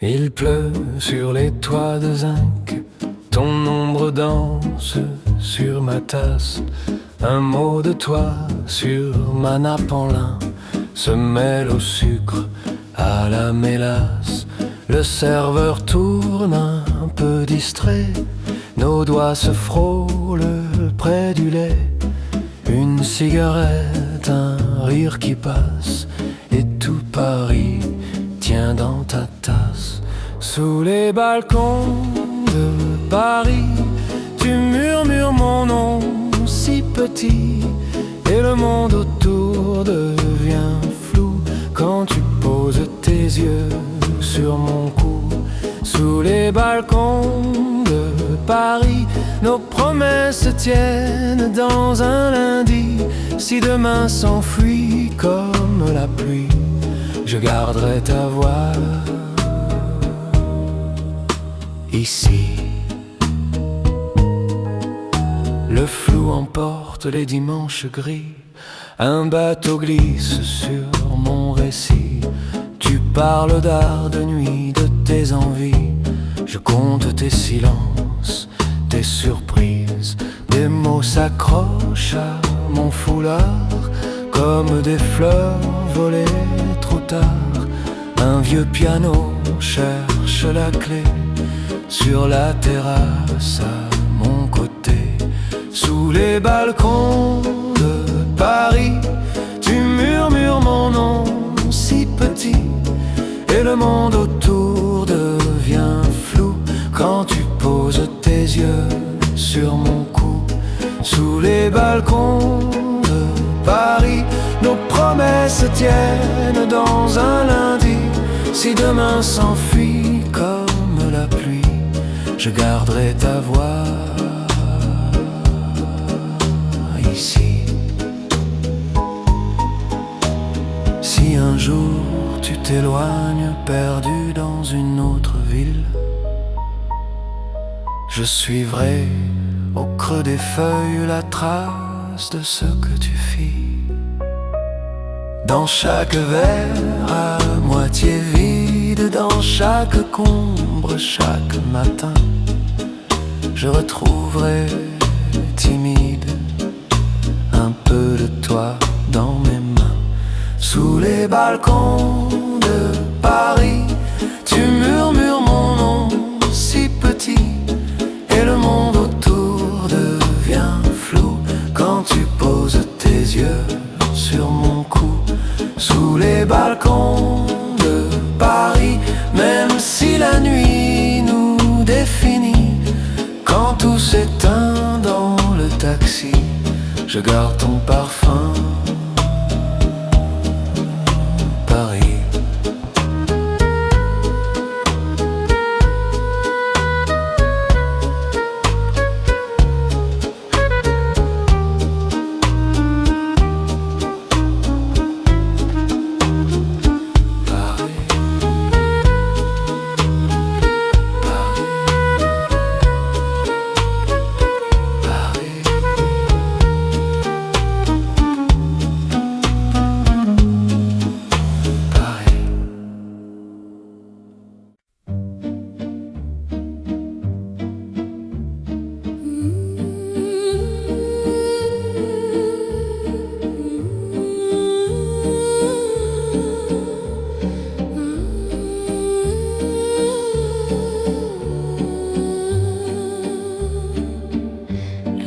Il pleut sur les toits de zinc, ton ombre danse sur ma tasse. Un mot de toi sur ma nappe en lin se mêle au sucre, à la mélasse. Le serveur tourne un peu distrait, nos doigts se frôlent près du lait. Une cigarette, un rire qui passe, et tout Paris tient dans ta tasse. Sous les balcons de Paris, tu murmures mon nom si petit, et le monde autour devient flou quand tu poses tes yeux sur mon cou. Sous les balcons de Paris, nos promesses se tiennent dans un lundi. Si demain s'enfuit comme la pluie, je garderai ta voix ici. Le flou emporte les dimanches gris, un bateau glisse sur mon récit. Tu parles d'art, de nuit, de tes envies. Je compte tes silences, tes surprises. Des mots s'accrochent à mon foulard comme des fleurs volées trop tard. Un vieux piano cherche la clé sur la terrasse à mon côté. Sous les balcons de Paris, tu murmures mon nom si petit, et le monde autour devient flou quand tu poses tes yeux sur mon cou. Sous les balcons de Paris, nos promesses se tiennent dans un lundi. Si demain s'enfuit comme la pluie, je garderai ta voix ici. Si un jour tu t'éloignes, perdu dans une autre ville, je suivrai au creux des feuilles la trace de ce que tu fis. Dans chaque verre à moitié vide, dans chaque combre, chaque matin, je retrouverai timide un peu de toi dans mes mains. Sous les balcons de Paris, tu murmures mon nom si petit, et le monde autour devient flou quand tu poses tes yeux sur mon cou. Sous les balcons de Paris, même si la nuit nous définit, quand tout s'éteint dans le taxi, je garde ton parfum, Paris.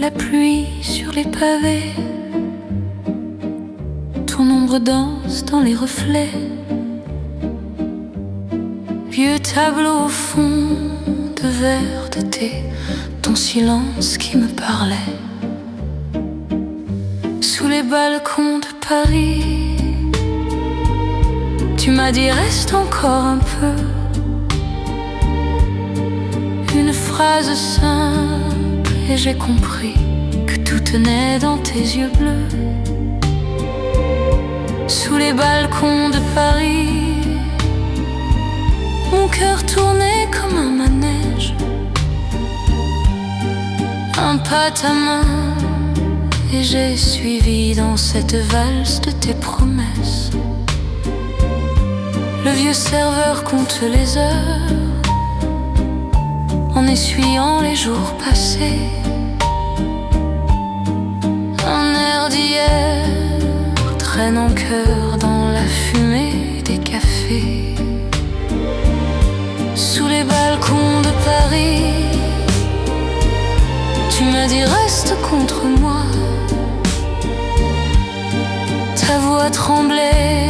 La pluie sur les pavés, ton ombre danse dans les reflets. Vieux tableau au fond de verre de thé, ton silence qui me parlait. Sous les balcons de Paris, tu m'as dit reste encore un peu. Une phrase simple et j'ai compris que tout tenait dans tes yeux bleus. Sous les balcons de Paris, mon cœur tournait comme un manège. Un pas ta main et j'ai suivi dans cette valse de tes promesses. Le vieux serveur compte les heures en essuyant les jours passés. Un air d'hier traîne en chœur dans la fumée des cafés. Sous les balcons de Paris, tu m'as dit reste contre moi. Ta voix tremblait,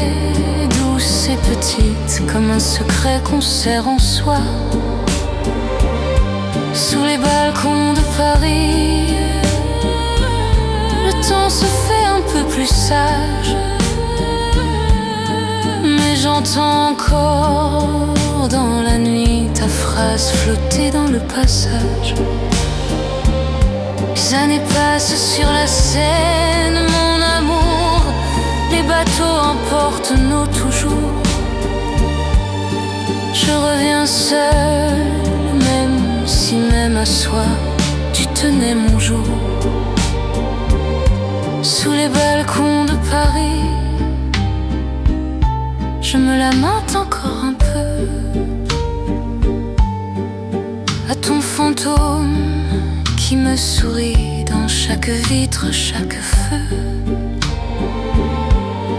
douce et petite, comme un secret qu'on serre en soi. Sous les balcons de Paris, le temps se fait un peu plus sage, mais j'entends encore dans la nuit ta phrase flotter dans le passage. Les années passent sur la Seine, mon amour. Les bateaux emportent nos toujours. Je reviens seul, même si même à soi tu tenais mon jour. Sous les balcons de Paris, je me lamente encore un peu à ton fantôme qui me sourit dans chaque vitre, chaque feu.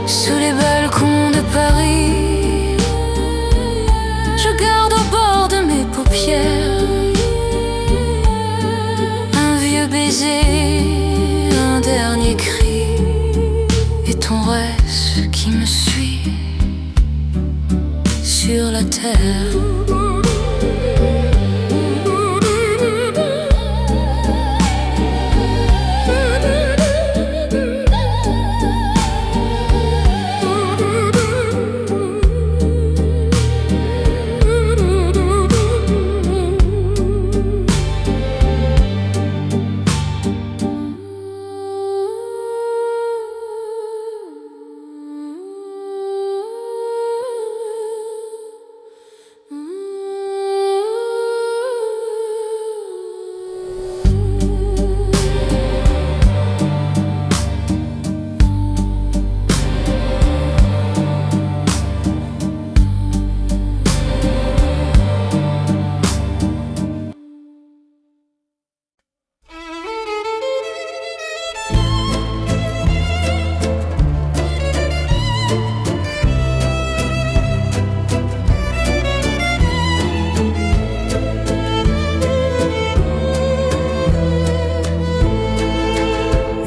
Sous les balcons de Paris, je garde au bord de mes paupières un vieux baiser, un dernier cri, et ton reste qui me suit sur la terre.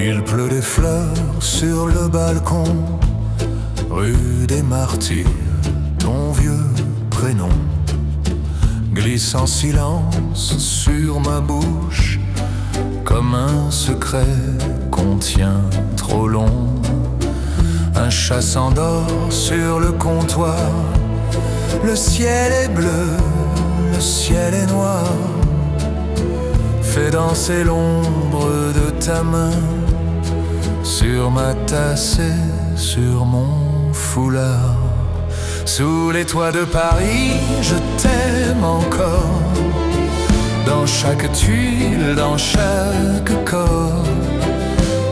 Il pleut des fleurs sur le balcon, rue des Martyrs. Ton vieux prénom glisse en silence sur ma bouche, comme un secret qu'on tient trop long. Un chat s'endort sur le comptoir. Le ciel est bleu, le ciel est noir. Fais danser l'ombre de ta main sur ma tasse et sur mon foulard. Sous les toits de Paris, je t'aime encore. Dans chaque tuile, dans chaque corps,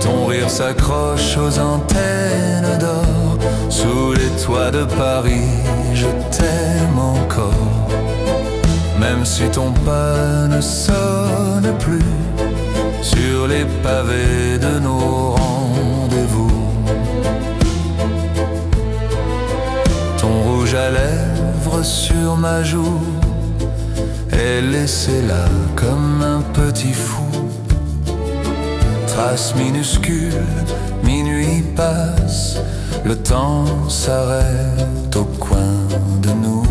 ton rire s'accroche aux antennes d'or. Sous les toits de Paris, je t'aime encore. Même si ton pas ne sonne plus sur les pavés de nos rendez-vous. Ton rouge à lèvres sur ma joue est laissé là comme un petit fou. Trace minuscule, minuit passe, le temps s'arrête au coin de nous.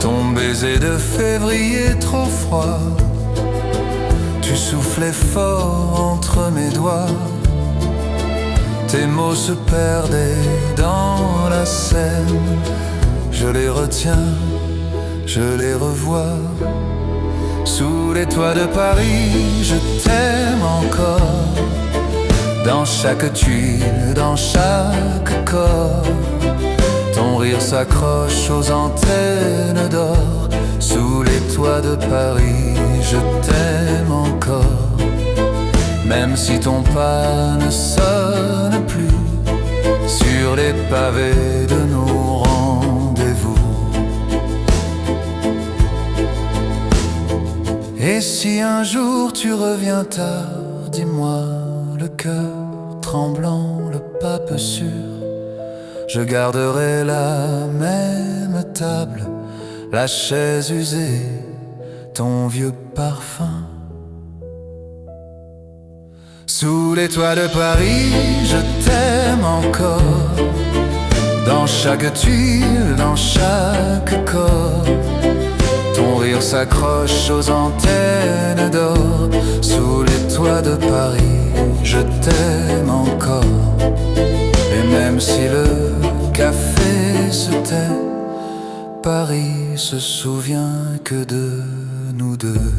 Ton baiser de février trop froid, tu soufflais fort entre mes doigts. Tes mots se perdaient dans la Seine. Je les retiens, je les revois. Sous les toits de Paris, je t'aime encore. Dans chaque tuile, dans chaque corps, ton rire s'accroche aux antennes d'or. Sous les toits de Paris, je t'aime encore. Même si ton pas ne sonne plus sur les pavés de nos rangs. Et si un jour tu reviens tard, dis-moi, le cœur tremblant, le pas peu sûr, je garderai la même table, la chaise usée, ton vieux parfum. Sous les toits de Paris, je t'aime encore, dans chaque tuile, dans chaque corps. Ton rire s'accroche aux antennes d'or. Sous les toits de Paris, je t'aime encore. Et même si le café se tait, Paris se souvient que de nous deux.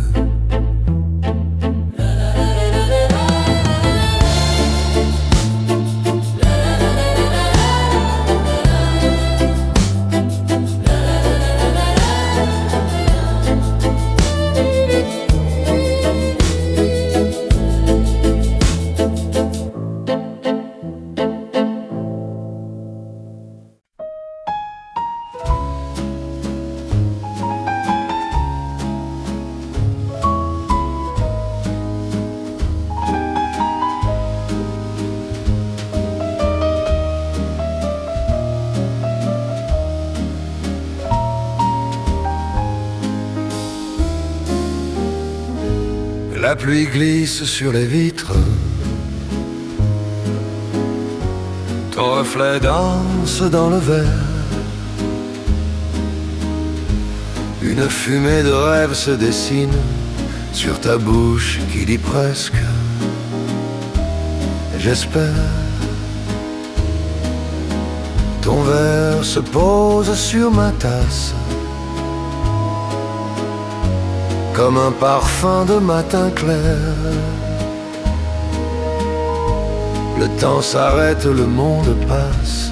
La pluie glisse sur les vitres, ton reflet danse dans le verre. Une fumée de rêve se dessine sur ta bouche qui dit presque j'espère. Ton verre se pose sur ma tasse comme un parfum de matin clair. Le temps s'arrête, le monde passe,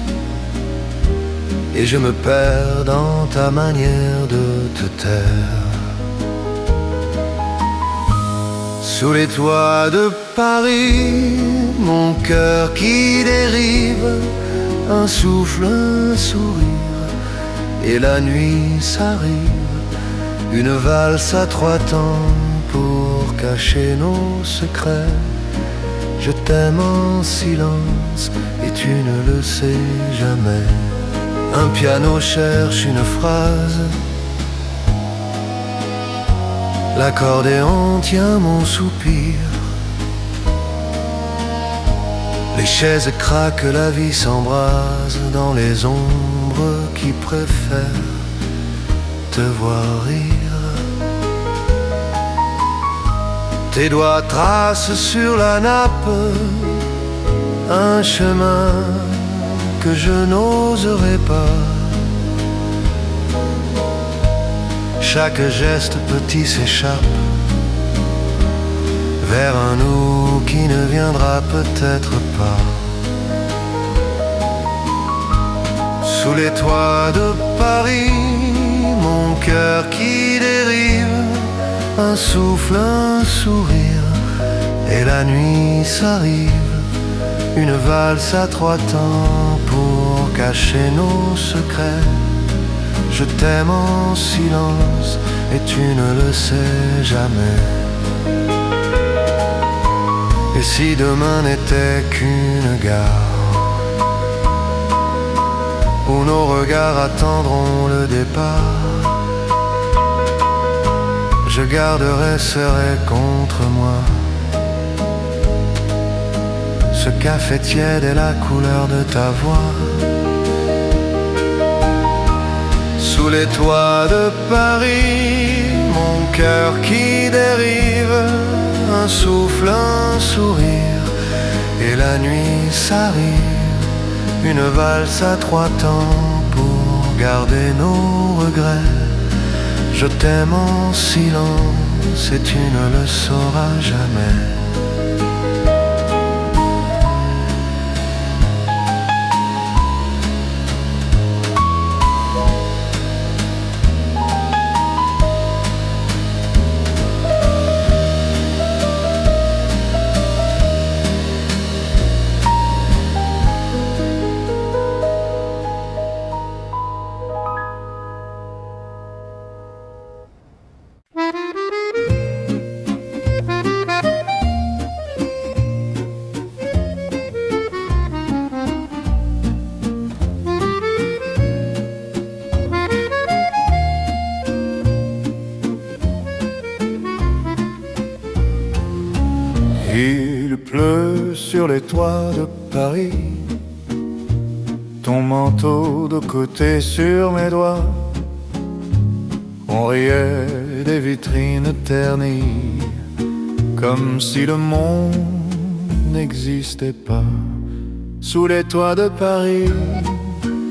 et je me perds dans ta manière de te taire. Sous les toits de Paris, mon cœur qui dérive, un souffle, un sourire, et la nuit s'arrive. Une valse à trois temps pour cacher nos secrets. Je t'aime en silence et tu ne le sais jamais. Un piano cherche une phrase, l'accordéon tient mon soupir. Les chaises craquent, la vie s'embrase dans les ombres qui préfèrent te voir rire. Tes doigts tracent sur la nappe un chemin que je n'oserais pas. Chaque geste petit s'échappe vers un nous qui ne viendra peut-être pas. Sous les toits de Paris, mon cœur qui dérive, un souffle, un sourire, et la nuit s'arrive. Une valse à trois temps pour cacher nos secrets. Je t'aime en silence et tu ne le sais jamais. Et si demain n'était qu'une gare où nos regards attendront le départ, je garderai serré contre moi ce café tiède et la couleur de ta voix. Sous les toits de Paris, mon cœur qui dérive, un souffle, un sourire, et la nuit s'arrive. Une valse à trois temps pour garder nos regrets. Je t'aime en silence et tu ne le sauras jamais. sur les toits de Paris, ton manteau de côté sur mes doigts. On riait des vitrines ternies, comme si le monde n'existait pas. Sous les toits de Paris,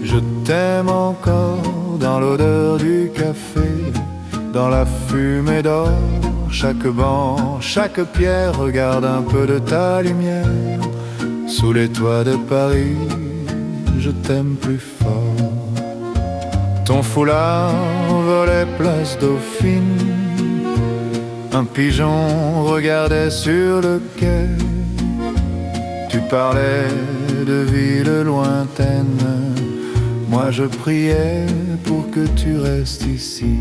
je t'aime encore, dans l'odeur du café, dans la fumée d'or. Chaque banc, chaque pierre regarde un peu de ta lumière. Sous les toits de Paris, je t'aime plus fort. Ton foulard volait place Dauphine, un pigeon regardait sur le quai. Tu parlais de villes lointaines, moi je priais pour que tu restes ici.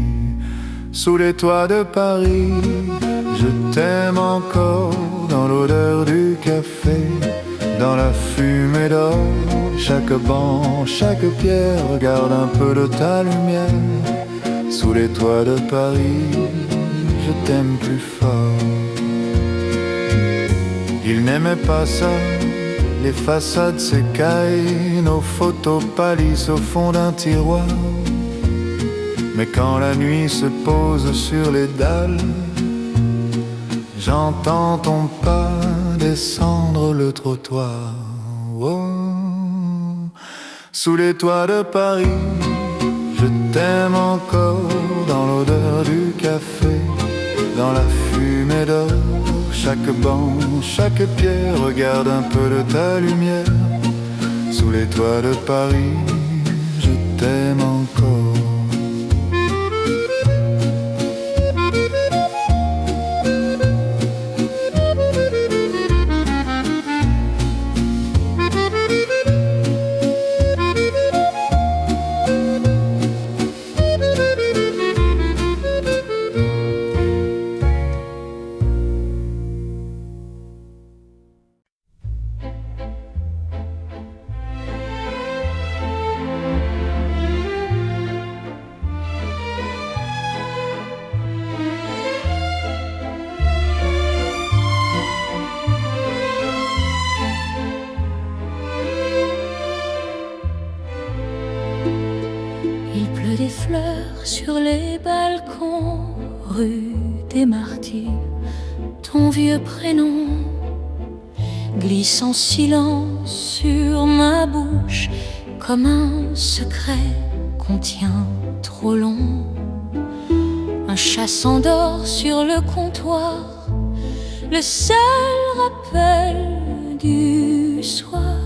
Sous les toits de Paris, je t'aime encore, dans l'odeur du café, dans la fumée d'or. Chaque banc, chaque pierre regarde un peu de ta lumière. Sous les toits de Paris, je t'aime plus fort. Il n'aimait pas ça, les façades s'écaillent, nos photos pâlissent au fond d'un tiroir. Mais quand la nuit se pose sur les dalles, j'entends ton pas descendre le trottoir. Oh. Sous les toits de Paris, je t'aime encore, dans l'odeur du café, dans la fumée d'or. Chaque banc, chaque pierre regarde un peu de ta lumière. Sous les toits de Paris, je t'aime encore. Des fleurs sur les balcons, rue des Martyrs. Ton vieux prénom glisse en silence sur ma bouche, comme un secret qu'on tient trop long. Un chat s'endort sur le comptoir, le seul rappel du soir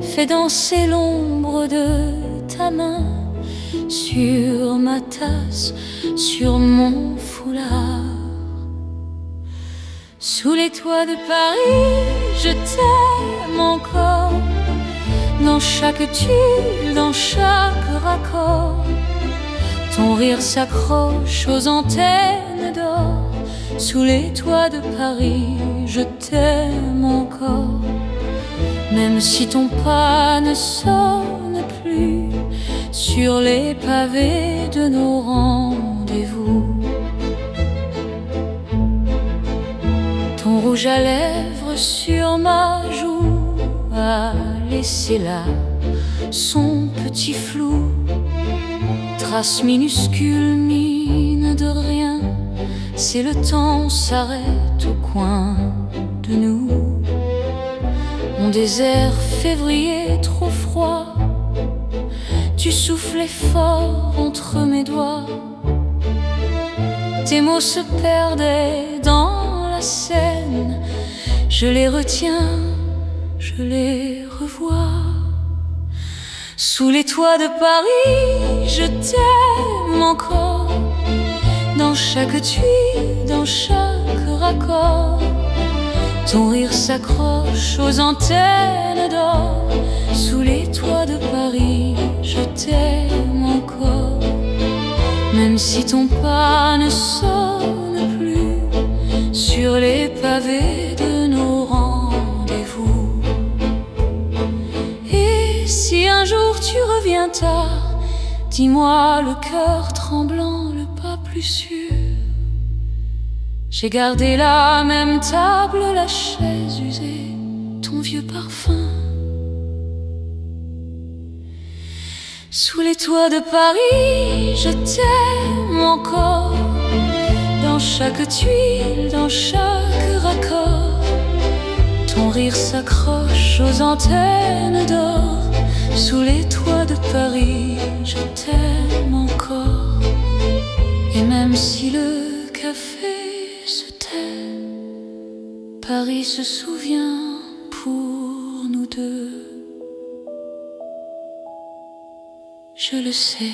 fait danser l'ombre de ta main sur ma tasse, sur mon foulard. Sous les toits de Paris, je t'aime encore, dans chaque tuile, dans chaque raccord. Ton rire s'accroche aux antennes d'or. Sous les toits de Paris, je t'aime encore, même si ton pas ne sonne plus sur les pavés de nos rendez-vous. Ton rouge à lèvres sur ma joue a laissé là son petit flou, trace minuscule, mine de rien. C'est le temps s'arrête au coin de nous. Mon désert février trop froid, tu soufflais fort entre mes doigts. Tes mots se perdaient dans la Seine. Je les retiens, je les revois. Sous les toits de Paris, je t'aime encore, dans chaque tuile, dans chaque raccord. Ton rire s'accroche aux antennes d'or. Sous les toits de Paris, je t'aime encore, même si ton pas ne sonne plus sur les pavés de nos rendez-vous. Et si un jour tu reviens tard, dis-moi le cœur tremblant, le pas plus sûr. J'ai gardé la même table, la chaise usée, ton vieux parfum. Sous les toits de Paris, je t'aime encore. Dans chaque tuile, dans chaque raccord, ton rire s'accroche aux antennes d'or. Sous les toits de Paris, je t'aime encore. Et même si le café se tait, Paris se souvient pour nous deux. Je le sais.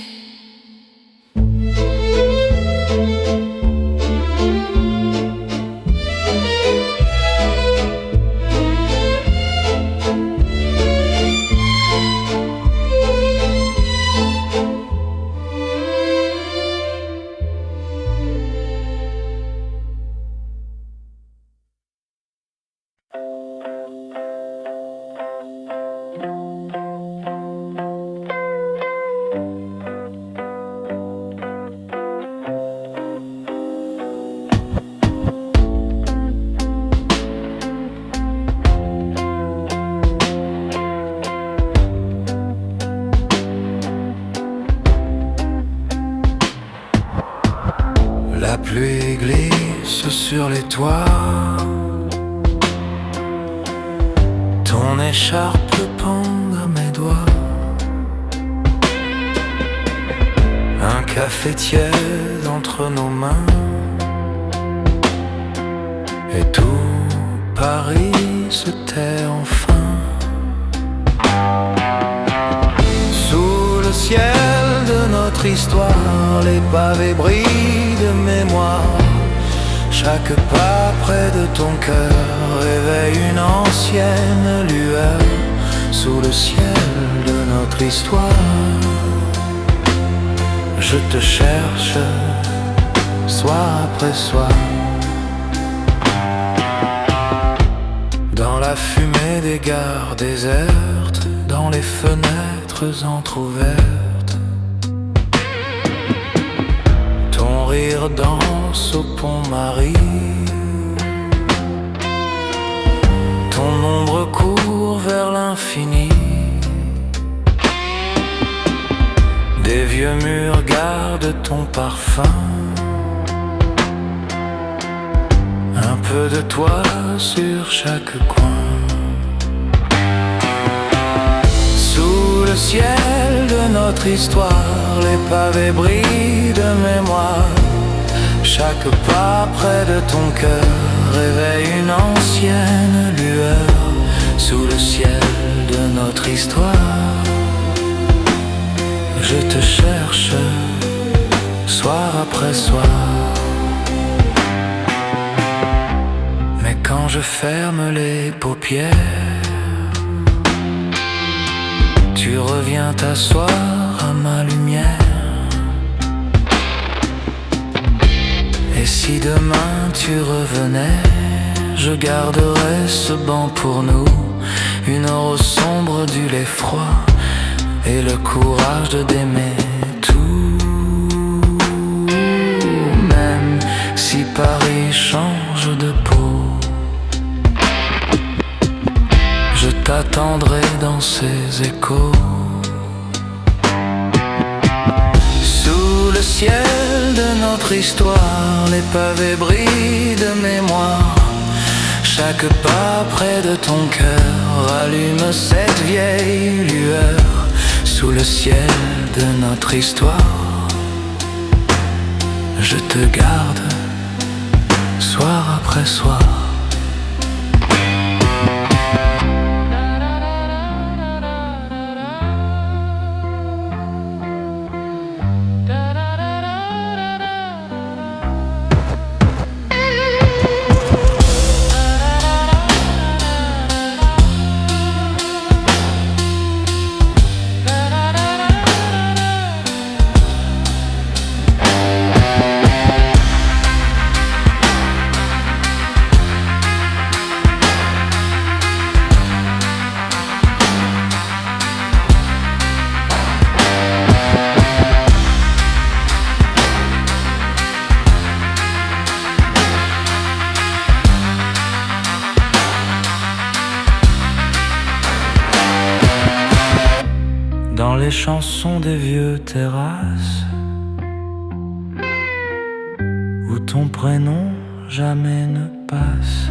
La pluie glisse sur les toits, ton écharpe pend à mes doigts. Un café tiède entre nos mains, et tout Paris se tait enfin. Sous le ciel de notre histoire, les pavés brillent de mémoire. Chaque pas près de ton cœur réveille une ancienne lueur. Sous le ciel de notre histoire, je te cherche soir après soir. Dans la fumée des gares désertes, dans les fenêtres entr'ouvertes, ton rire danse au Pont-Marie. Ton ombre court vers l'infini. Des vieux murs gardent ton parfum. Un peu de toi sur chaque coin. Sous le ciel de notre histoire, les pavés brillent de mémoire. Chaque pas près de ton cœur réveille une ancienne lueur. Sous le ciel de notre histoire, je te cherche soir après soir. Mais quand je ferme les paupières, tu reviens t'asseoir à ma lumière. Et si demain tu revenais, je garderais ce banc pour nous. Une heure au sombre du lait froid et le courage d'aimer tout. Même si Paris change de peau, je t'attendrai dans ses échos. Sous le ciel de notre histoire, les pavés brillent de mémoire. Chaque pas près de ton cœur rallume cette vieille lueur. Sous le ciel de notre histoire, je te garde soir après soir. chansons des vieux terrasses où ton prénom jamais ne passe.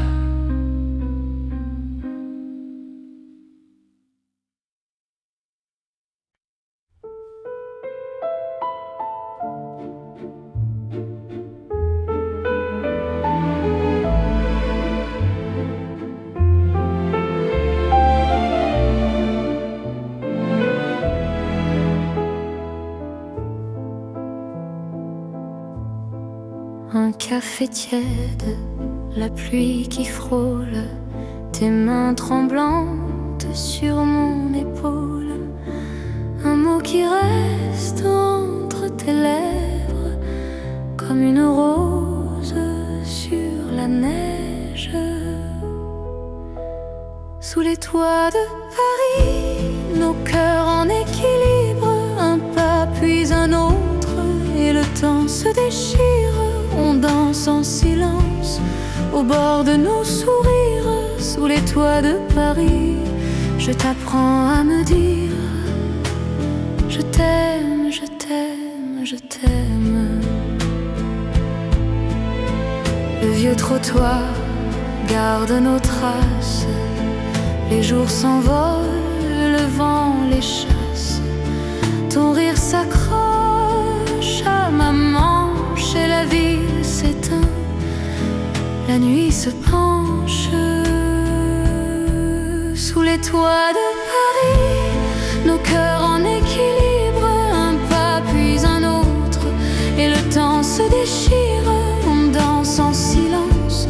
Un café tiède, la pluie qui frôle, tes mains tremblantes sur mon épaule. Un mot qui reste entre tes lèvres, comme une rose sur la neige. Sous les toits de Paris, nos cœurs en équilibre, un pas puis un autre, et le temps se déchire. On danse en silence au bord de nos sourires. Sous les toits de Paris, je t'apprends à me dire: je t'aime, je t'aime, je t'aime. Le vieux trottoir garde nos traces, les jours s'envolent, le vent les chasse. Ton rire s'accroche à ma manche et la ville s'éteint, la nuit se penche. Sous les toits de Paris, nos cœurs en équilibre, un pas puis un autre, et le temps se déchire. On danse en silence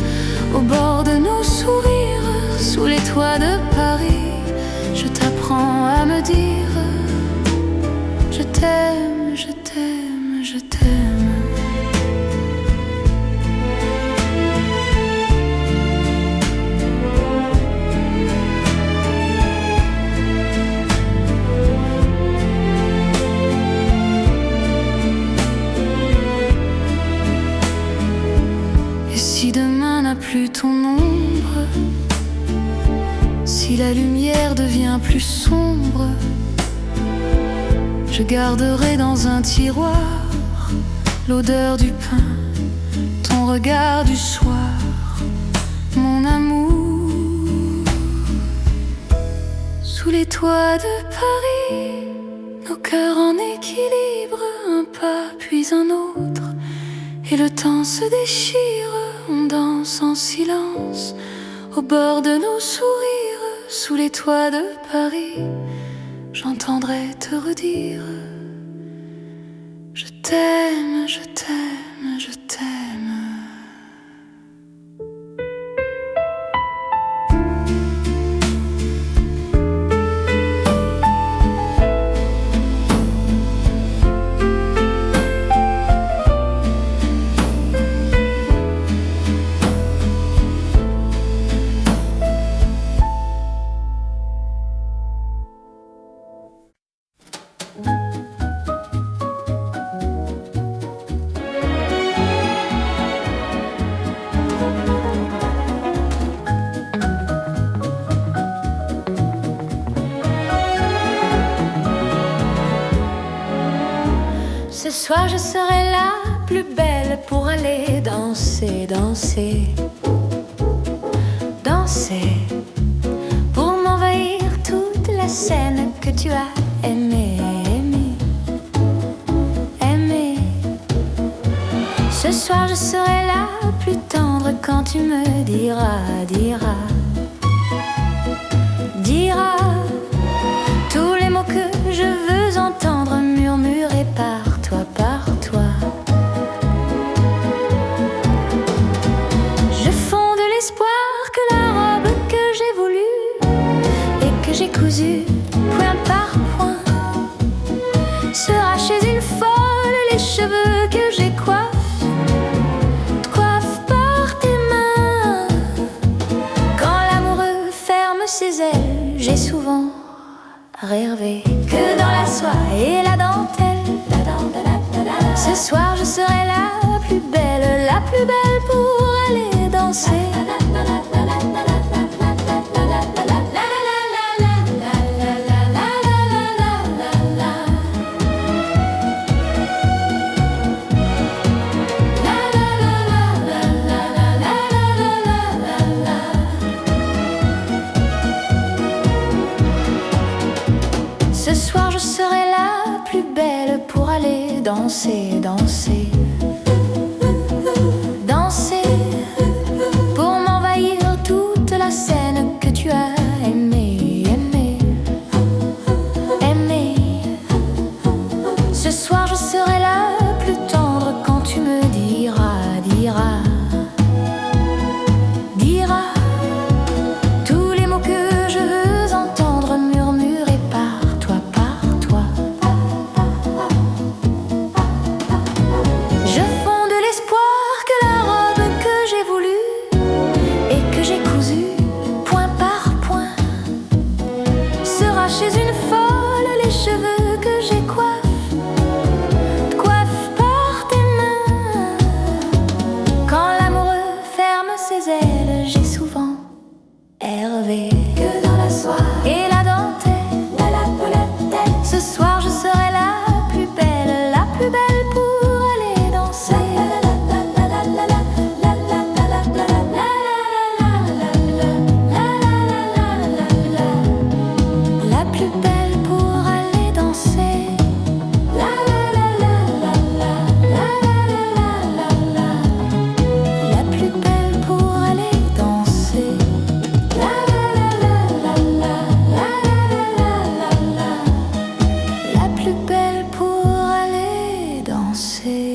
au bord de nos sourires. Sous les toits de Paris, je t'apprends à me dire: je t'aime, je t'aime, je t'aime. Et si demain n'a plus ton ombre, si la lumière devient plus sombre, je garderai dans un tiroir l'odeur du pain, ton regard du soir, mon amour. Sous les toits de Paris, nos cœurs en équilibre, un pas puis un autre, et le temps se déchire. On danse en silence au bord de nos sourires. Sous les toits de Paris, j'entendrai te redire: je t'aime, je t'aime, je t'aime. Ce soir je serai la plus belle pour aller danser, danser, danser, pour m'envahir toute la scène que tu as aimée, aimée, aimée. Ce soir je serai la plus tendre quand tu me diras, diras, diras tous les mots que je veux entendre murmurés par toi, par toi. Je fonde l'espoir que la robe que j'ai voulue et que j'ai cousue point par point sera chez une folle. Les cheveux que j'ai coiffe par tes mains. Quand l'amoureux ferme ses ailes, j'ai souvent rêvé que dans la soie et la dentelle, ce soir je serai la plus belle pour aller danser. danser, danser. Danser pour m'envahir toute la scène que tu as aimée, aimée, aimée. Ce soir je serai là plus tendre quand tu me diras, diras, diras tous les mots que je veux entendre murmurer par toi, par toi. Je fonde l'espoir que la robe que j'ai voulue et que j'ai cousue point par point sera chez une folle les cheveux que j'ai coiffe par tes mains. Quand l'amoureux ferme ses ailes, j'ai souvent Hervé que dans la soirée et la dentelle, la poulette. Ce soir je serai la plus belle pour aller danser. La plus belle pour aller danser. La plus belle pour aller danser. La plus belle pour aller danser.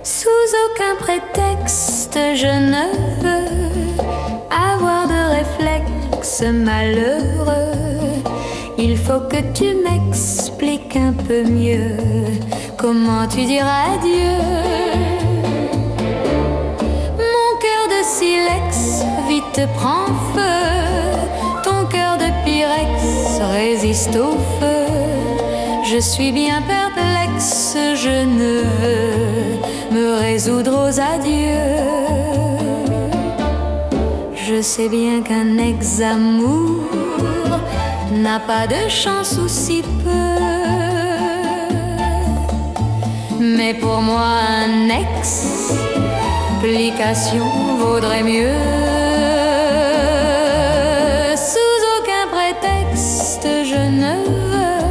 Sous aucun prétexte, je ne veux avoir de réflexe malheureux. Il faut que tu m'expliques un peu mieux comment tu diras adieu. Mon cœur de silex vite prend feu. Ton cœur de pyrex résiste au feu. Je suis bien perplexe, je ne veux me résoudre aux adieux. Je sais bien qu'un ex-amour n'a pas de chance ou si peu. Mais pour moi un explication vaudrait mieux. Sous aucun prétexte je ne veux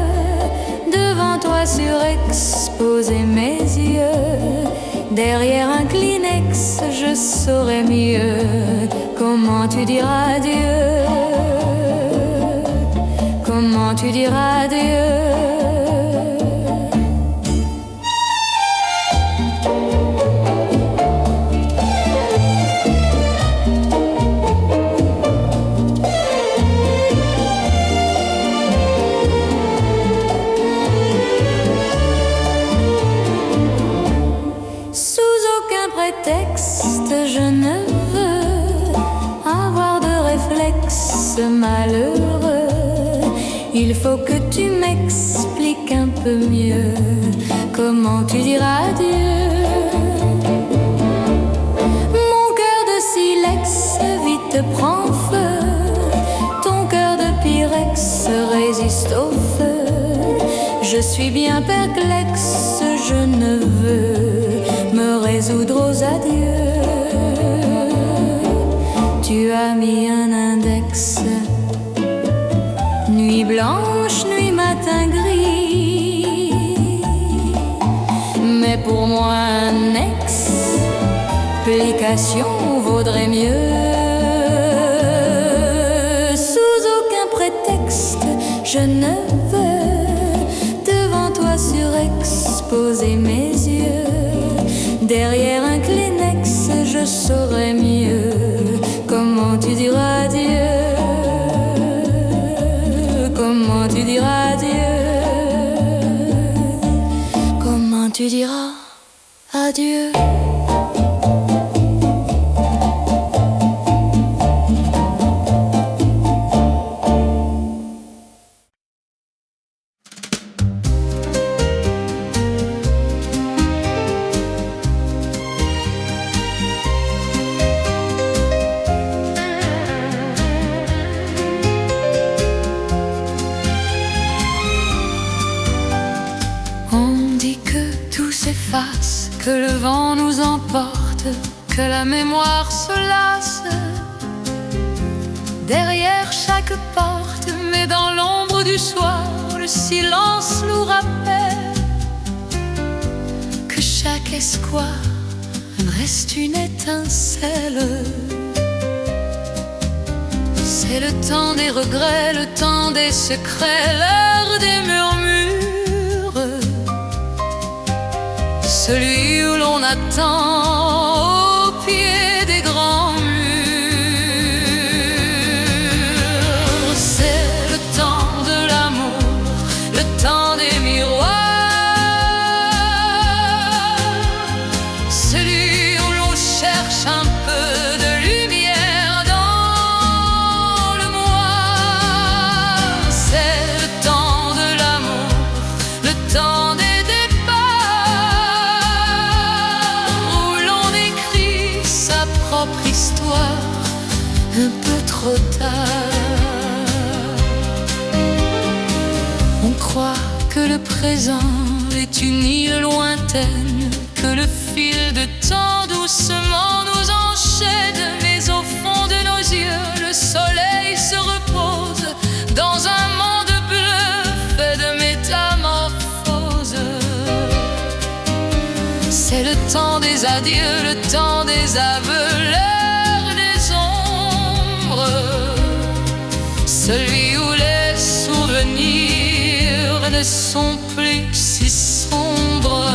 devant toi surexposer mes yeux. Derrière un Kleenex je saurais mieux comment tu diras adieu. Comment tu diras adieu. Je ne veux avoir de réflexe malheureux. Il faut que tu m'expliques un peu mieux comment tu diras adieu. Mon cœur de silex vite prend feu. Ton cœur de pyrex résiste au feu. Je suis bien perplexe, je ne veux me résoudre aux adieux. Tu as mis un index, nuit blanche, nuit matin gris. Mais pour moi un explication vaudrait mieux. Sous aucun prétexte je ne veux devant toi surexposer mes yeux. Derrière un Kleenex je saurais mieux comment tu diras adieu. Comment tu diras adieu. Comment tu diras adieu. que le vent nous emporte, que la mémoire se lasse derrière chaque porte, mais dans l'ombre du soir, le silence nous rappelle que chaque espoir reste une étincelle. C'est le temps des regrets, le temps des secrets, l'heure des murmures, celui où l'on attend au pied des grands murs. C'est le temps de l'amour, le temps des miroirs, celui où l'on cherche un peu de lumière dans le moi. C'est le temps de l'amour, le temps des propre histoire, un peu trop tard. On croit que le présent est une île lointaine, que le fil de temps doucement nous enchaîne, mais au fond de nos yeux, le soleil se repose dans un monde bleu fait de métamorphoses. C'est le temps des adieux, le temps des aveux, l'heure des ombres, celui où les souvenirs ne sont plus si sombres.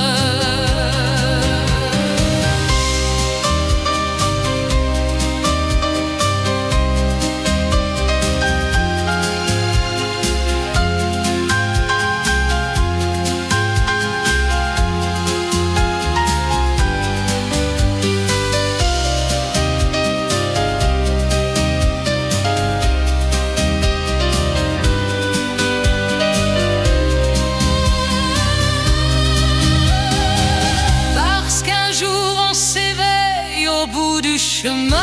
Au bout du chemin,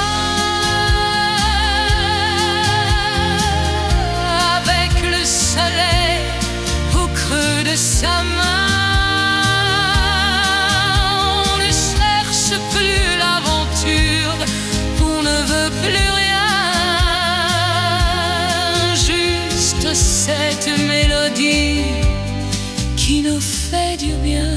avec le soleil au creux de sa main, on ne cherche plus l'aventure, on ne veut plus rien, juste cette mélodie qui nous fait du bien.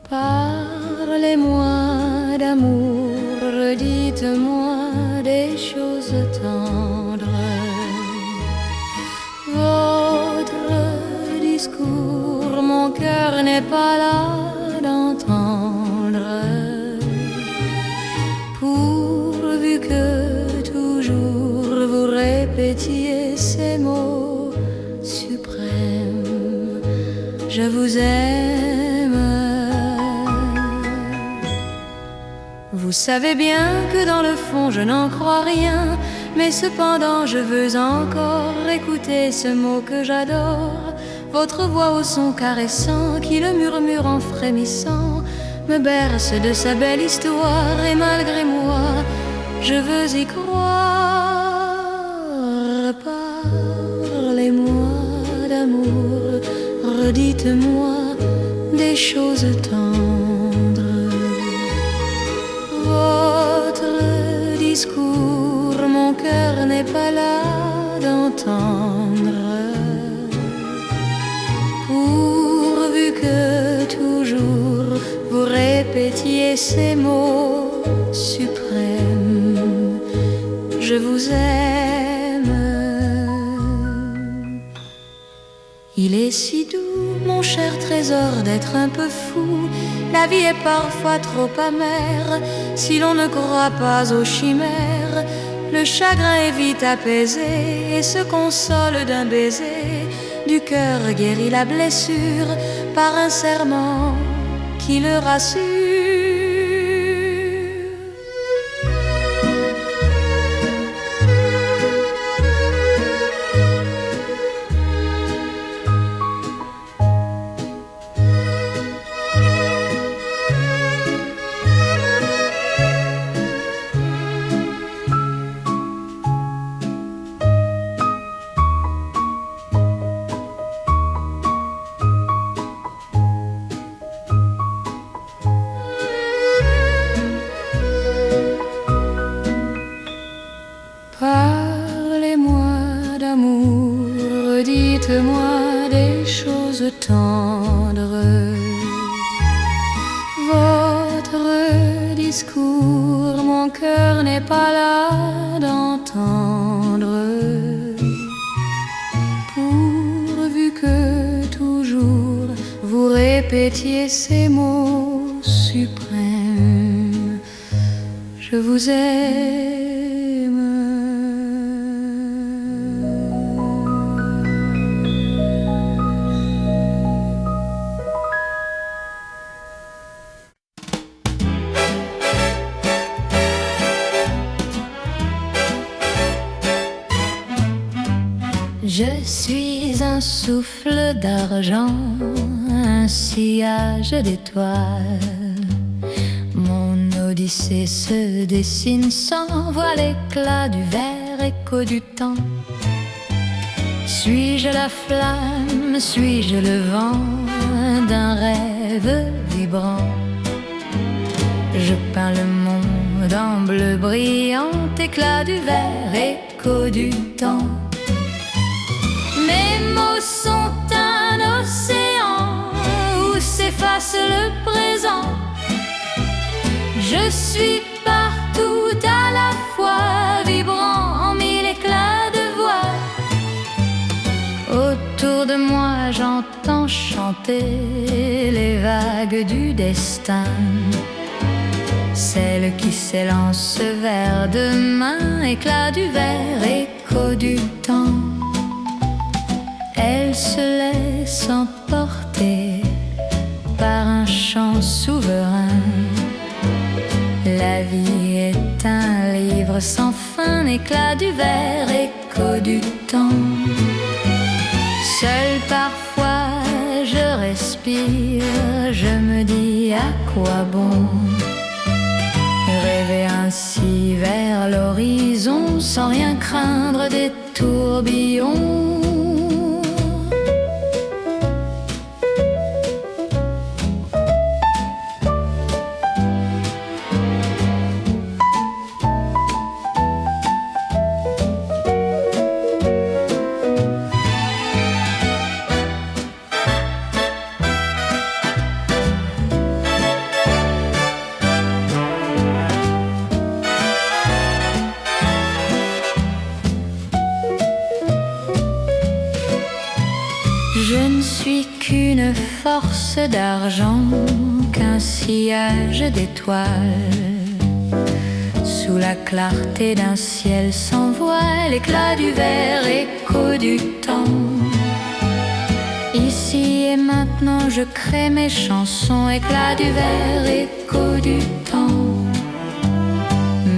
Parlez-moi d'amour, redites-moi des choses tendres. Votre discours, mon cœur n'est pas là d'entendre. Pourvu que toujours vous répétiez ces mots suprêmes, je vous aime. Vous savez bien que dans le fond je n'en crois rien, mais cependant je veux encore écouter ce mot que j'adore, votre voix au son caressant qui le murmure en frémissant me berce de sa belle histoire, et malgré moi je veux y croire. Parlez-moi d'amour, redites-moi des choses tendres. Votre discours, mon cœur n'est pas là d'entendre. Pourvu que toujours vous répétiez ces mots suprêmes, je vous aime. Il est si doux, mon cher trésor, d'être un peu fou. La vie est parfois trop amère si l'on ne croit pas aux chimères. Le chagrin est vite apaisé et se console d'un baiser. Du cœur guérit la blessure par un serment qui le rassure. Parlez-moi d'amour, dites-moi des choses tendres. Votre discours, mon cœur n'est pas là d'entendre. Pourvu que toujours vous répétiez ces mots suprêmes, je vous aime. Je suis un souffle d'argent, un sillage d'étoiles. Mon odyssée se dessine sans voir l'éclat du verre, écho du temps. Suis-je la flamme, suis-je le vent d'un rêve vibrant? Je peins le monde en bleu brillant, éclat du verre, écho du temps. Mes mots sont un océan où s'efface le présent. Je suis partout à la fois, vibrant en mille éclats de voix. Autour de moi j'entends chanter les vagues du destin, celles qui s'élancent vers demain, éclat du verre, écho du temps. Elle se laisse emporter par un chant souverain. La vie est un livre sans fin, éclat du verre, écho du temps. Seul parfois je respire, je me dis à quoi bon rêver ainsi vers l'horizon sans rien craindre des tourbillons. Je ne suis qu'une force d'argent, qu'un sillage d'étoiles. Sous la clarté d'un ciel sans voile, éclat du verre, écho du temps. Ici et maintenant je crée mes chansons, éclat du verre, écho du temps.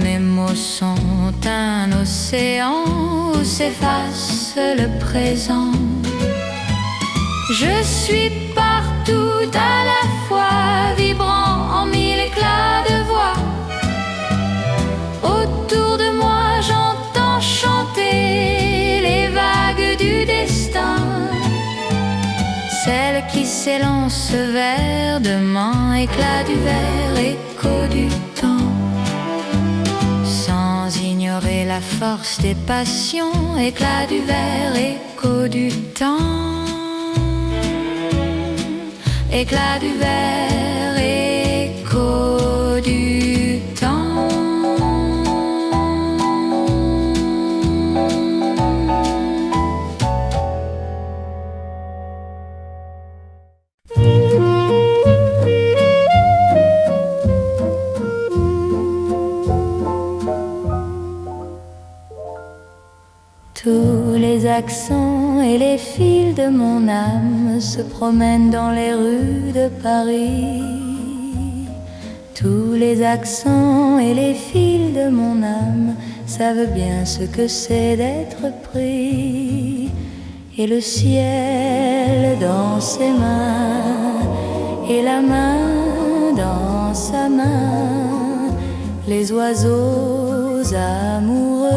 Mes mots sont un océan où s'efface le présent. Je suis partout à la fois, vibrant en mille éclats de voix. Autour de moi j'entends chanter les vagues du destin, celles qui s'élancent vers demain, éclat du verre, écho du temps. Sans l'humeur et la force des passions, éclat du verre, écho du temps. Éclat du verre, écho du temps. Tous les accents et les fils de mon âme se promènent dans les rues de Paris. Tous les accents et les fils de mon âme savent bien ce que c'est d'être pris. Et le ciel dans ses mains, et la main dans sa main, les oiseaux amoureux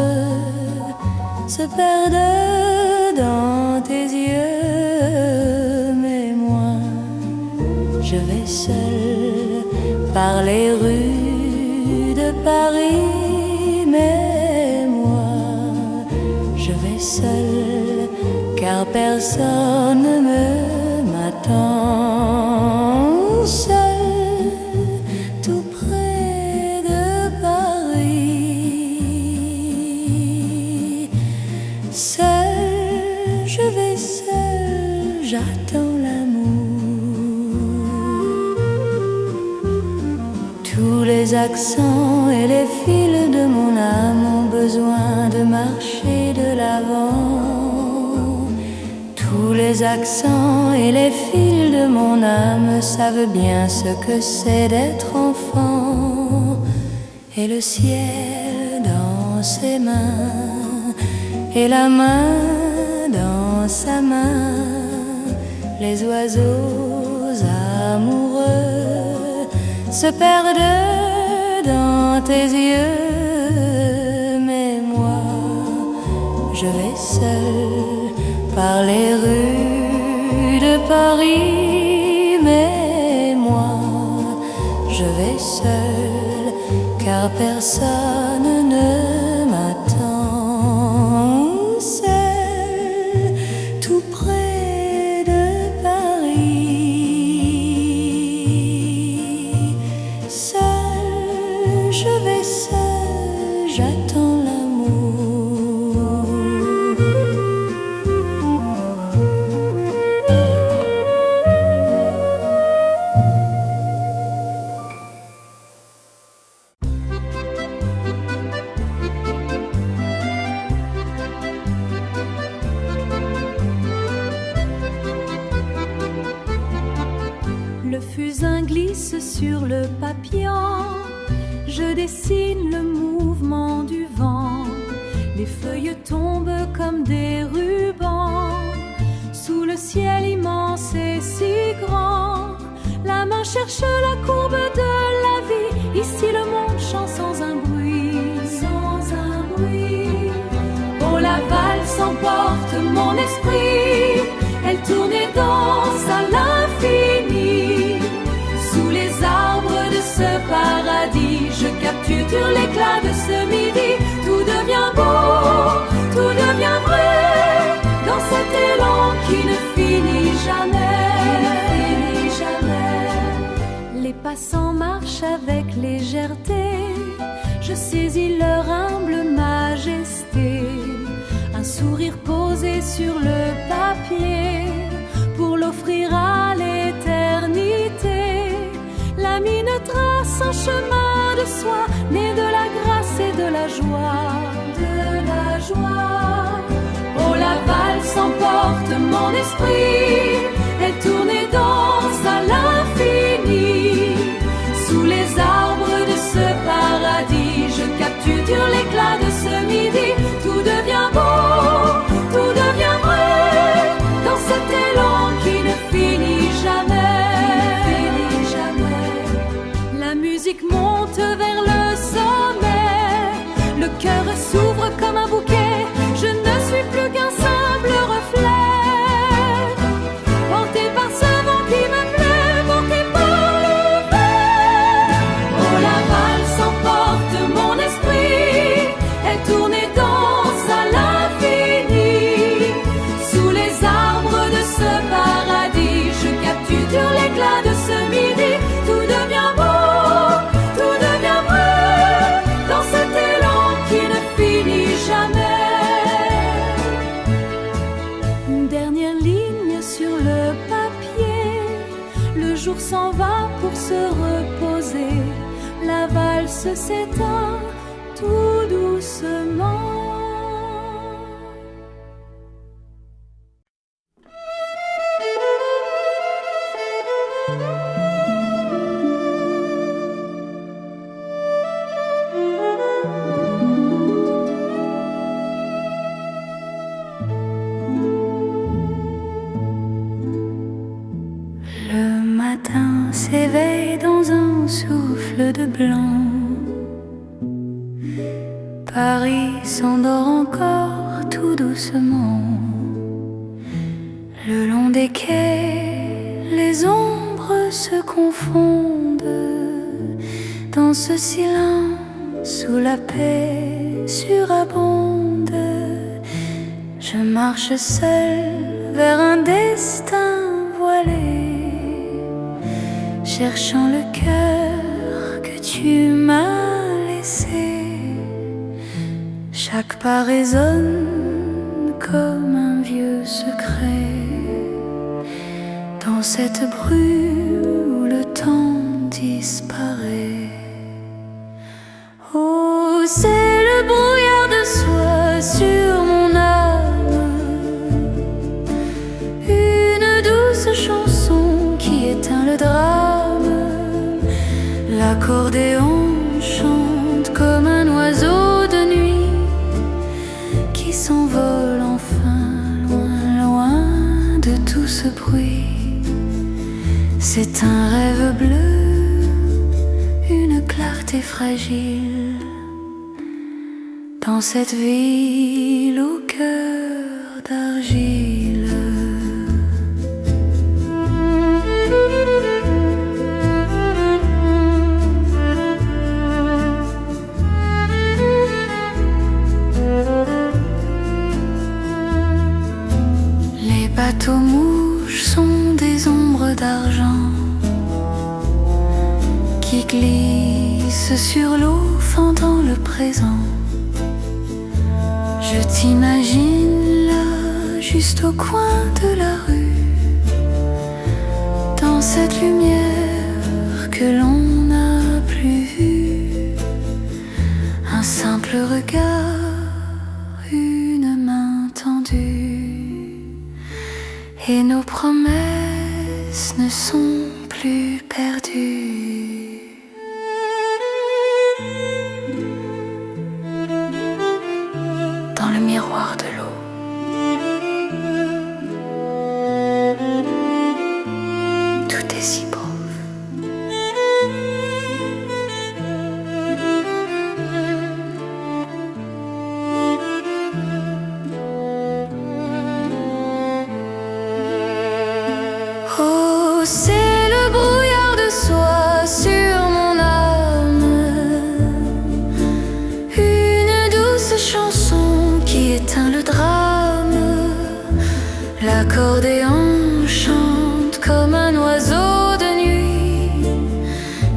se perdent dans tes yeux. Mais moi, je vais seul par les rues de Paris. Mais moi, je vais seul car personne ne m'attend. Seul, tout près de Paris. Seul, je vais seul, j'attends l'amour. Tous les accents et les fils de mon âme ont besoin de marcher de l'avant. Tous les accents et les fils de mon âme savent bien ce que c'est d'être enfant. Et le ciel dans ses mains, et la main dans sa main, les oiseaux amoureux se perdent dans tes yeux. Mais moi, je vais seul par les rues de Paris. Mais moi, je vais seul car personne ne m'attend. Seul, tout près de Paris. Seul, je vais seul, j'attends l'amour. Le fusain glisse sur le papillon, je dessine le mouvement du vent. Les feuilles tombent comme des rubans, sous le ciel immense et si grand. La main cherche la courbe de la vie, ici le monde chante sans un bruit. Sans un bruit. Oh, la valse emporte mon esprit, elle tourne et danse à l'infini. Sous les arbres de ce paradis, je capture l'éclat de ce midi. Tout devient beau, tout devient vrai, dans cet élan qui ne finit jamais. Les passants marchent avec légèreté, je saisis leur humble majesté. Un sourire posé sur le papier, pour l'offrir à l'éternité. La mine trace un chemin de soi, né de la grâce et de la joie. De la joie. Oh, la valse emporte mon esprit, elle tourne et danse à l'infini. Sous les arbres de ce paradis, je capture l'éclat de ce midi. Tout devient beau, tout devient vrai, dans cet élan qui ne finit jamais. La musique monte vers le sommet, le cœur s'ouvre comme un bouquet. Je ne suis plus qu'un simple reflet, porté par ce vent qui jour s'en va pour se reposer, la valse s'éteint tout doucement. S'éveille dans un souffle de blanc. Paris s'endort encore tout doucement. Le long des quais, les ombres se confondent. Dans ce silence où la paix surabonde, je marche seule vers un destin voilé, cherchant le cœur que tu m'as laissé. Chaque pas résonne comme un vieux secret dans cette brume où le temps disparaît. Oh, c'est le brouillard de soie sur mon âme, une douce chanson qui éteint le drame. L'accordéon chante comme un oiseau de nuit qui s'envole enfin loin, loin de tout ce bruit. C'est un rêve bleu, une clarté fragile dans cette ville au cœur d'argile. Les bateaux-mouches sont des ombres d'argent qui glissent sur l'eau fendant le présent. Je t'imagine là, juste au coin de la rue, dans cette lumière que l'on n'a plus vue. Un simple regard, une main tendue, et nos promesses ne sont plus perdues. Dans le miroir de l'eau, tout est si beau. Oh, c'est le brouillard de soie sur mon âme, une douce chanson qui éteint le drame. L'accordéon chante comme un oiseau de nuit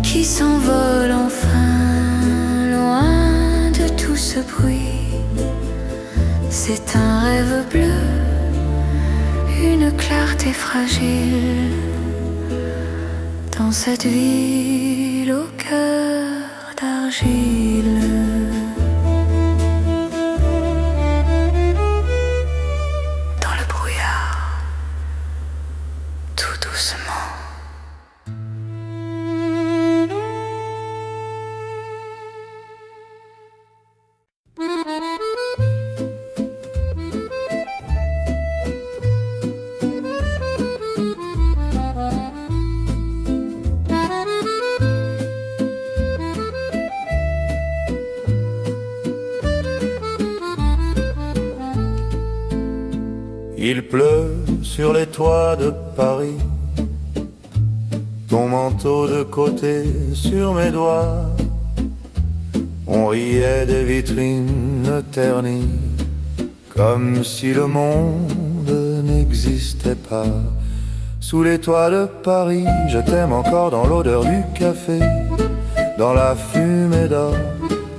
qui s'envole enfin loin de tout ce bruit. C'est un rêve bleu, une clarté fragile dans cette ville au cœur d'argile. Dans le brouillard, tout doucement. Il pleut sur les toits de Paris, ton manteau de côté sur mes doigts. On riait des vitrines ternies, comme si le monde n'existait pas. Sous les toits de Paris, je t'aime encore dans l'odeur du café, dans la fumée d'or.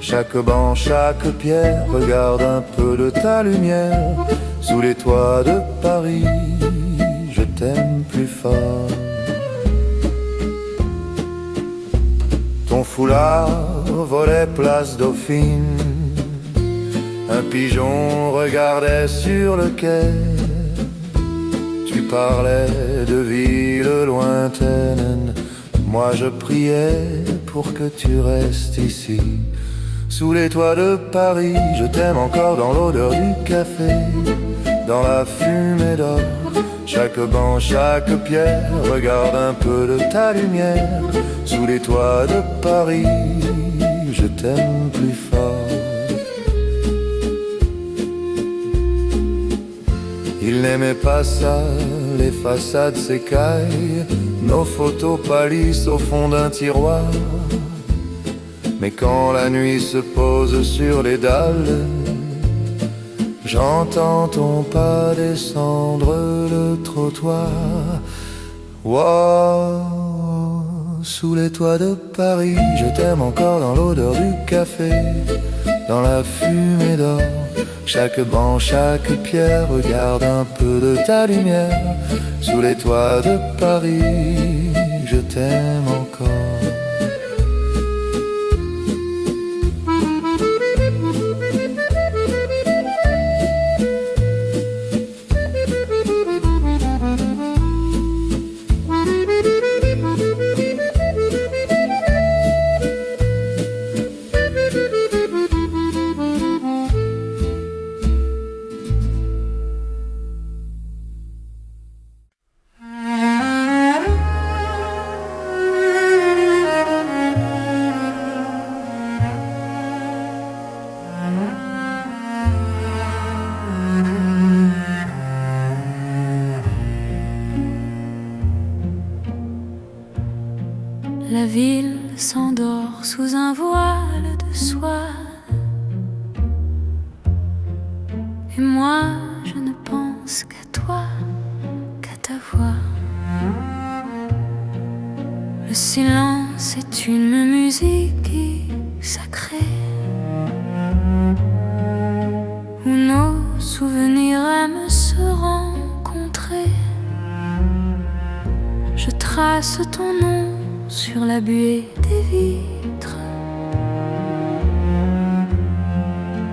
Chaque banc, chaque pierre, regarde un peu de ta lumière. Sous les toits de Paris, je t'aime plus fort. foulard volait place Dauphine. Un pigeon regardait sur le quai. Tu parlais de villes lointaines. Moi je priais pour que tu restes ici. Sous les toits de Paris, je t'aime encore dans l'odeur du café, dans la fumée d'or. Chaque banc, chaque pierre, regarde un peu de ta lumière. Sous les toits de Paris, je t'aime plus fort. Il n'aimait pas ça, les façades s'écaillent, nos photos pâlissent au fond d'un tiroir. Mais quand la nuit se pose sur les dalles, j'entends ton pas descendre le trottoir. Wow, sous les toits de Paris, je t'aime encore dans l'odeur du café, dans la fumée d'or. Chaque banc, chaque pierre, regarde un peu de ta lumière. Sous les toits de Paris, je t'aime encore. La ville s'endort sous un voile de soie. Et moi, je ne pense qu'à toi, qu'à ta voix. Le silence est une musique sacrée, où nos souvenirs aiment se rencontrer. Je trace ton nom sur la buée des vitres,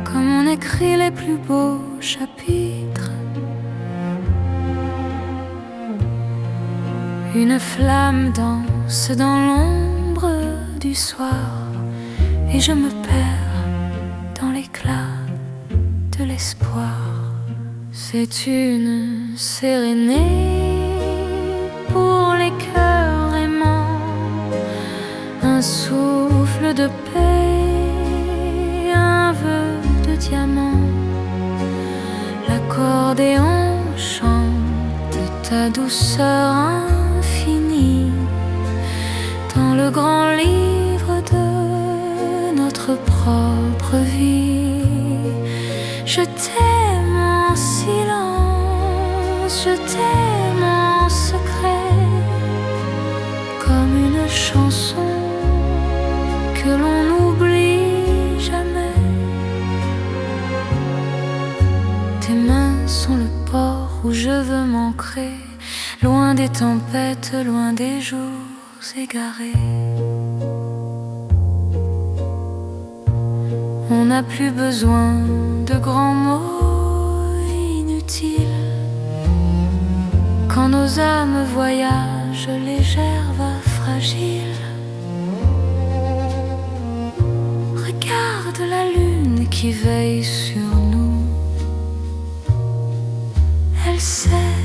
comme on écrit les plus beaux chapitres. Une flamme danse dans l'ombre du soir, et je me perds dans l'éclat de l'espoir. C'est une sérénée pour les cœurs aimants, un souffle de paix, un vœu de diamant. L'accordéon chante ta douceur infinie dans le grand livre de notre propre vie. Je t'aime en silence, je t'aime en secret, comme une chanson que l'on n'oublie jamais. Tes mains sont le port où je veux m'ancrer, loin des tempêtes, loin des jours égarés. On n'a plus besoin de grands mots inutiles quand nos âmes voyagent légères, va fragiles. Regarde la lune qui veille sur nous. Elle sait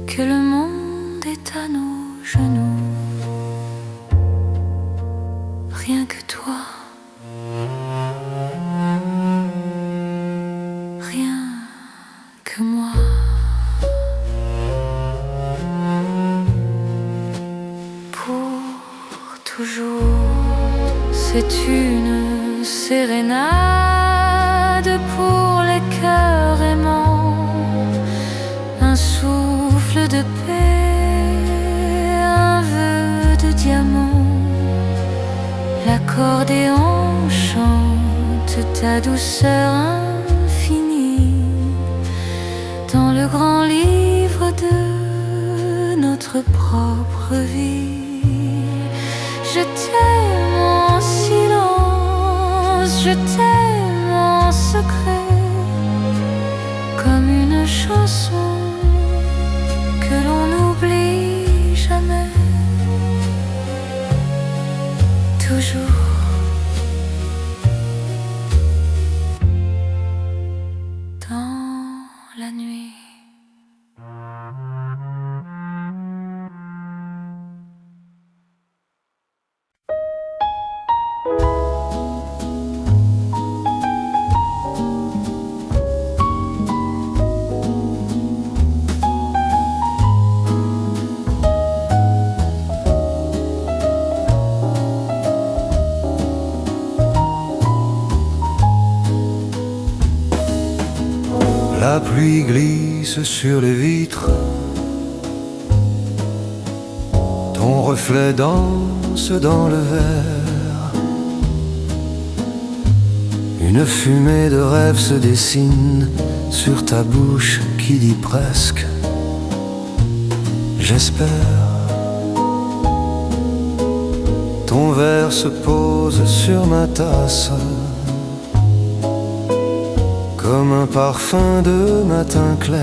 que le monde est à nos genoux. Rien que toi, rien que moi. Pour toujours, c'est une sérénade pour les cœurs aimants, un souffle de paix, un vœu de diamant. L'accordéon chante ta douceur infinie dans le grand livre de notre propre vie. Je t'aime je t'aime en secret, comme une chanson que l'on n'oublie jamais. Toujours dans la nuit. La pluie glisse sur les vitres, ton reflet danse dans le verre. Une fumée de rêve se dessine sur ta bouche qui dit presque j'espère. Ton verre se pose sur ma tasse comme un parfum de matin clair.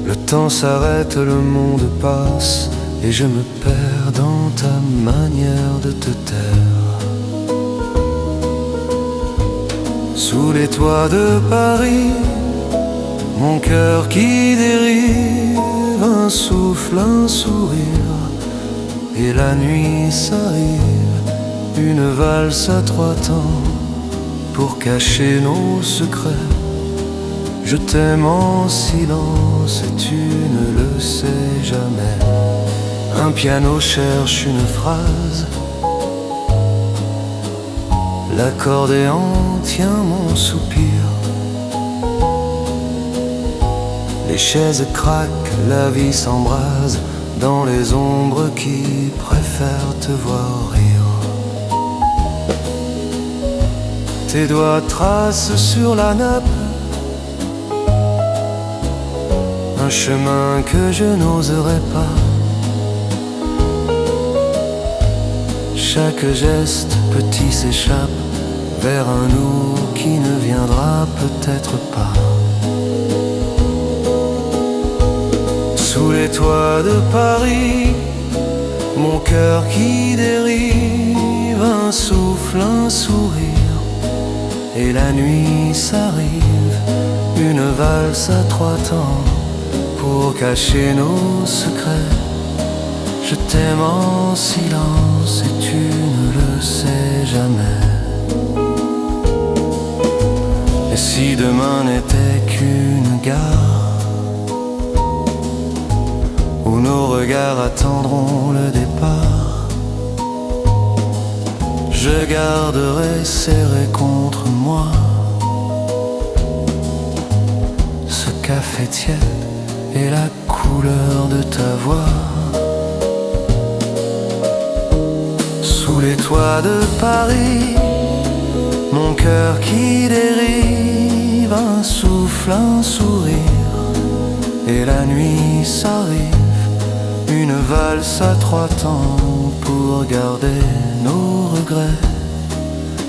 Le temps s'arrête, le monde passe, et je me perds dans ta manière de te taire. Sous les toits de Paris, mon cœur qui dérive, un souffle, un sourire, et la nuit s'arrive, une valse à trois temps. Pour cacher nos secrets, je t'aime en silence et tu ne le sais jamais. Un piano cherche une phrase, l'accordéon tient mon soupir. Les chaises craquent, la vie s'embrase dans les ombres qui préfèrent te voir rire. Tes doigts tracent sur la nappe un chemin que je n'oserais pas. Chaque geste petit s'échappe vers un nous qui ne viendra peut-être pas. Sous les toits de Paris, mon cœur qui dérive, un souffle, un sourire. Et la nuit s'arrive, une valse à trois temps, pour cacher nos secrets. Je t'aime en silence et tu ne le sais jamais. Et si demain n'était qu'une gare, où nos regards attendront le départ, je garderai serré contre moi ce café tiède et la couleur de ta voix. Sous les toits de Paris, mon cœur qui dérive, un souffle, un sourire, et la nuit s'arrive, une valse à trois temps pour garder nos regrets.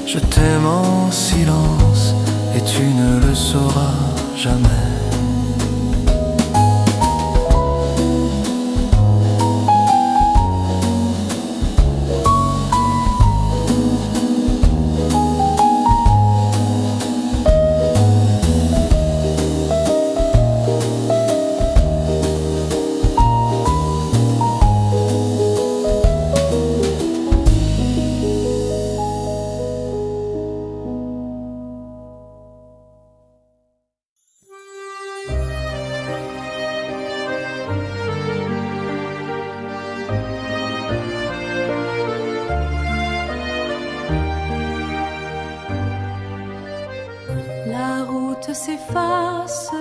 Je t'aime en silence et tu ne le sauras jamais. S'efface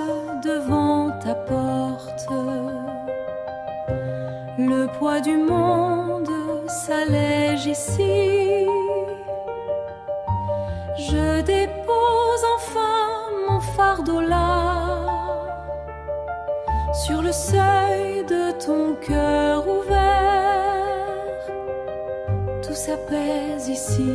devant ta porte. Le poids du monde s'allège ici. Je dépose enfin mon fardeau là, sur le seuil de ton cœur ouvert. Tout s'apaise ici.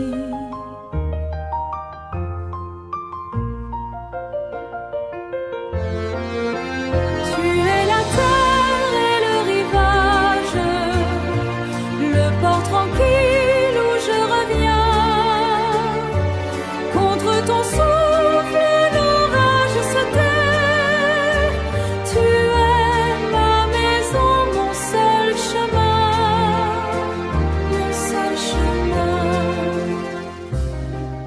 Tu es la terre et le rivage, le port tranquille où je reviens. Contre ton souffle, l'orage se tait. Tu es ma maison, mon seul chemin, mon seul chemin.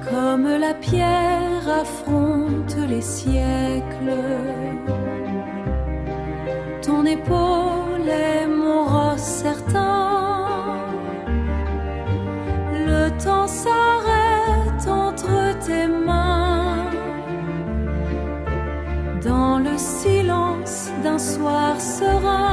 Comme la pierre affronte les siècles, ton épaule est mon roc certain. Le temps s'arrête entre tes mains. Dans le silence d'un soir serein,